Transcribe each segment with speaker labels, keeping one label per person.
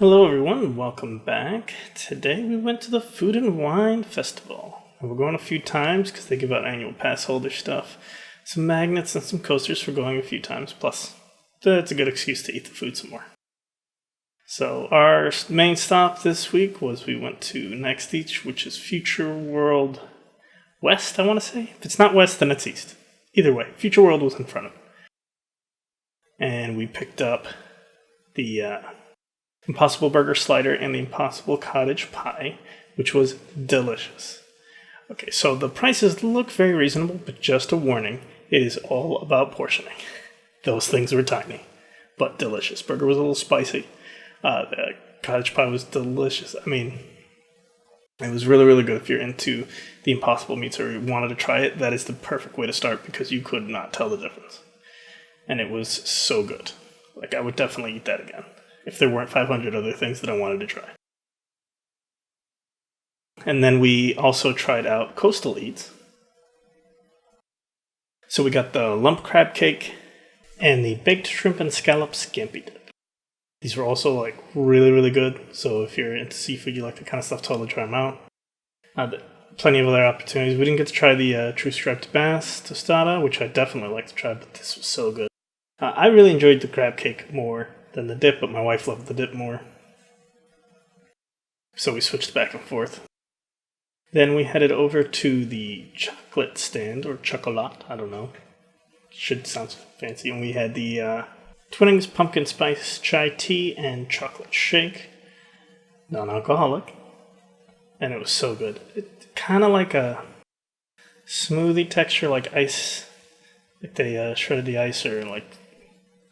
Speaker 1: Hello everyone, welcome back. Today we went to the Food and Wine Festival. And we're going a few times because they give out annual pass holder stuff, some magnets and some coasters for going a few times, plus it's a good excuse to eat the food some more. So our main stop this week was we went to Next East, which is Future World West, I want to say. If it's not West, then it's East. Either way, Future World was in front of it. And we picked up the Impossible Burger Slider and the Impossible Cottage Pie, which was delicious. Okay, so the prices look very reasonable, but just a warning, it is all about portioning. Those things were tiny, but delicious. Burger was a little spicy. The cottage pie was delicious. I mean, it was really, really good if you're into the Impossible meats or you wanted to try it. That is the perfect way to start because you could not tell the difference. And it was so good. Like, I would definitely eat that again if there weren't 500 other things that I wanted to try. And then we also tried out Coastal Eats. So we got the lump crab cake and the baked shrimp and scallop scampi dip. These were also really, really good. So if you're into seafood, you like that kind of stuff, totally try them out. Plenty of other opportunities. We didn't get to try the true striped bass tostada, which I definitely like to try, but this was so good. I really enjoyed the crab cake more than the dip, but my wife loved the dip more. So we switched back and forth. Then we headed over to the chocolate stand, or chocolat, I don't know. Should sound fancy. And we had the Twinings pumpkin spice chai tea and chocolate shake. Non-alcoholic. And it was so good. It kind of like a smoothie texture, like ice. Like they shredded the ice or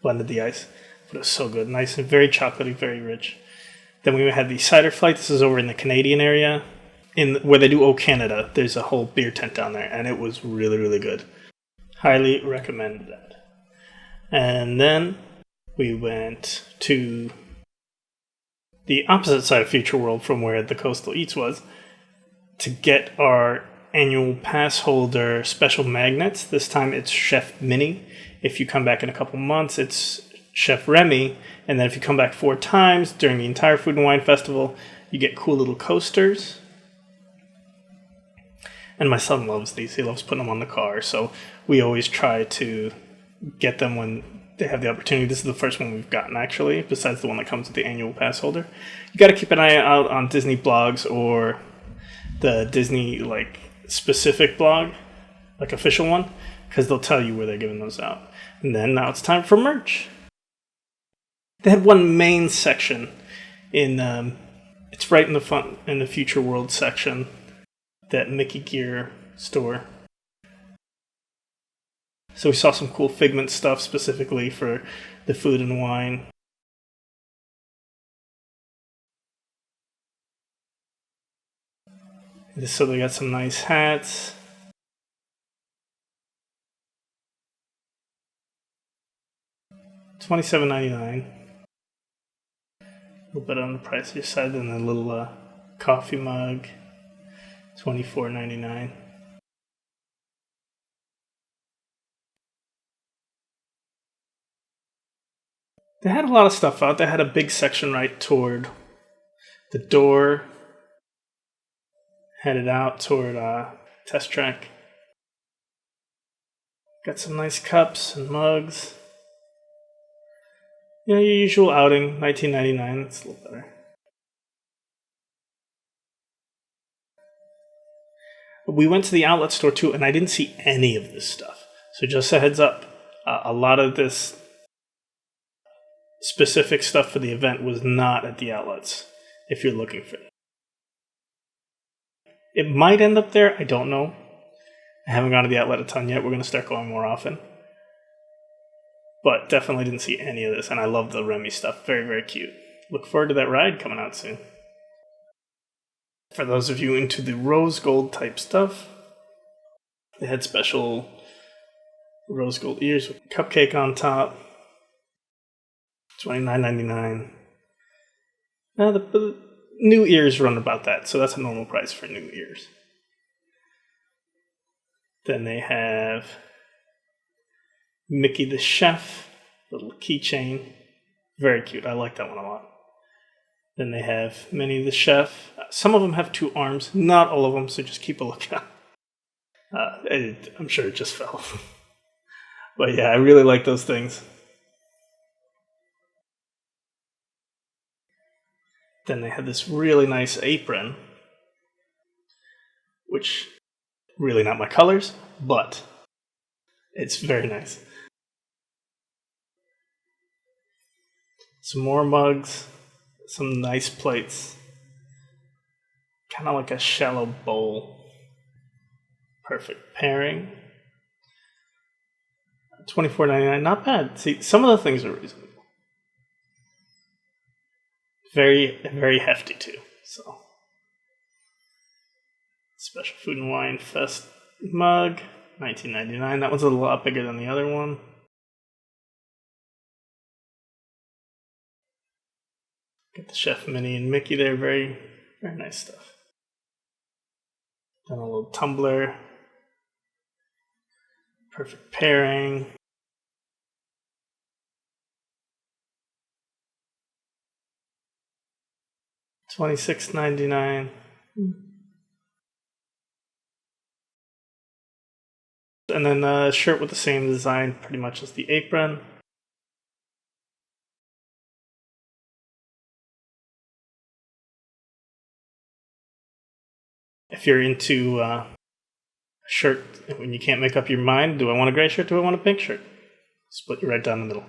Speaker 1: blended the ice. But it was so good. Nice and very chocolatey, very rich. Then we had the cider flight. This is over in the Canadian area. Where they do O Canada, there's a whole beer tent down there. And it was really, really good. Highly recommend that. And then we went to the opposite side of Future World from where the Coastal Eats was to get our annual pass holder special magnets. This time it's Chef Mini. If you come back in a couple months, it's Chef Remy. And then if you come back 4 times during the entire Food and Wine Festival, you get cool little coasters. And my son loves these. He loves putting them on the car. So we always try to get them when they have the opportunity. This is the first one we've gotten, actually, besides the one that comes with the annual pass holder. You got to keep an eye out on Disney blogs or the Disney specific blog, official one, because they'll tell you where they're giving those out. And then now it's time for merch. They had one main section it's right in the front in the Future World section, that Mickey Gear store. So we saw some cool Figment stuff specifically for the food and wine. So they got some nice hats. $27.99. A little bit on the pricier side than the little coffee mug. $24.99. They had a lot of stuff out. They had a big section right toward the door, headed out toward Test Track. Got some nice cups and mugs. Your usual outing, $19.99. That's a little better. We went to the outlet store too, and I didn't see any of this stuff. So just a heads up, a lot of this specific stuff for the event was not at the outlets, if you're looking for it. It might end up there, I don't know. I haven't gone to the outlet a ton yet. We're going to start going more often. But definitely didn't see any of this, and I love the Remy stuff. Very, very cute. Look forward to that ride coming out soon. For those of you into the rose gold type stuff, they had special rose gold ears with cupcake on top. $29.99. Now the new ears run about that, so that's a normal price for new ears. Then they have Mickey the Chef, little keychain. Very cute. I like that one a lot. Then they have Minnie the Chef. Some of them have 2 arms, not all of them, so just keep a lookout. I'm sure it just fell. But yeah, I really like those things. Then they had this really nice apron, which really not my colors, but it's very nice. Some more mugs, some nice plates, kind of like a shallow bowl. Perfect pairing. $24.99, not bad. See, some of the things are reasonable. Very, very hefty too. So, Special Food and Wine Fest mug, $19.99. That one's a lot bigger than the other one. Got the Chef Minnie and Mickey there. Very, very nice stuff. Then a little tumbler. Perfect pairing. $26.99. And then a shirt with the same design pretty much as the apron. If you're into a shirt when you can't make up your mind, do I want a gray shirt, do I want a pink shirt? Split you right down the middle.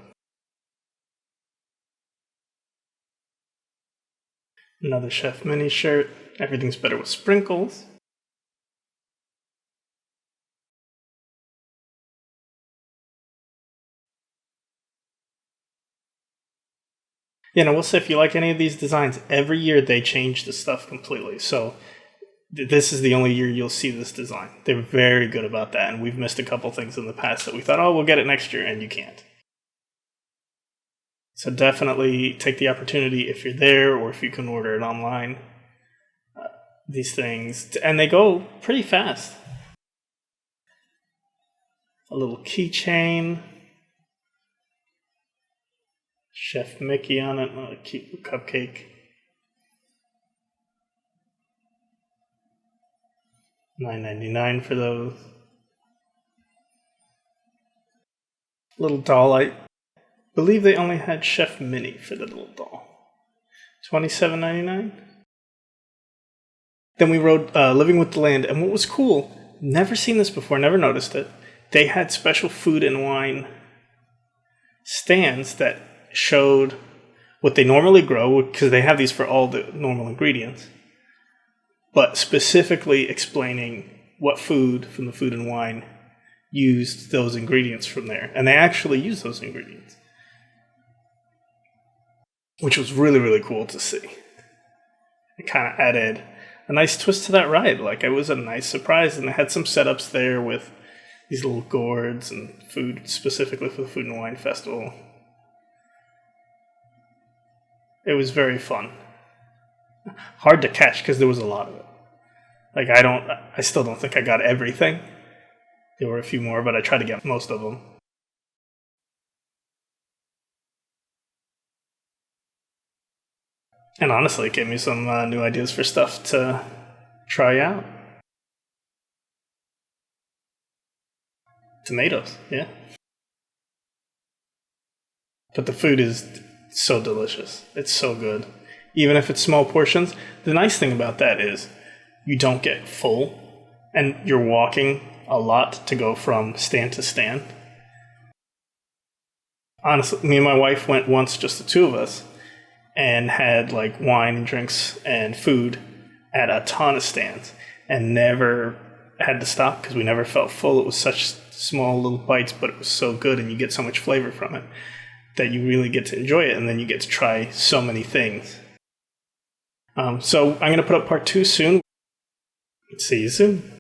Speaker 1: Another Chef Minnie shirt. Everything's better with sprinkles. You know, we'll say if you like any of these designs, every year they change the stuff completely. So this is the only year you'll see this design. They're very good about that, and we've missed a couple things in the past that we thought, oh, we'll get it next year, and you can't. So definitely take the opportunity if you're there or if you can order it online. These things, and they go pretty fast. A little keychain. Chef Mickey on it, a cute cupcake. $9.99 for those. Little doll, I believe they only had Chef Minnie for the little doll. $27.99. Then we rode Living with the Land, and what was cool, never seen this before, never noticed it, they had special food and wine stands that showed what they normally grow, because they have these for all the normal ingredients, but specifically explaining what food from the food and wine used those ingredients from there. And they actually used those ingredients, which was really, really cool to see. It kind of added a nice twist to that ride. Like, it was a nice surprise, and they had some setups there with these little gourds and food specifically for the Food and Wine Festival. It was very fun. Hard to catch because there was a lot of it. Like, I still don't think I got everything. There were a few more, but I tried to get most of them. And honestly, it gave me some new ideas for stuff to try out. Tomatoes, yeah. But the food is so delicious. It's so good. Even if it's small portions, the nice thing about that is you don't get full, and you're walking a lot to go from stand to stand. Honestly, me and my wife went once, just the two of us, and had like wine and drinks and food at a ton of stands, and never had to stop because we never felt full. It was such small little bites, but it was so good, and you get so much flavor from it that you really get to enjoy it, and then you get to try so many things. So I'm going to put up part 2 soon. See you soon.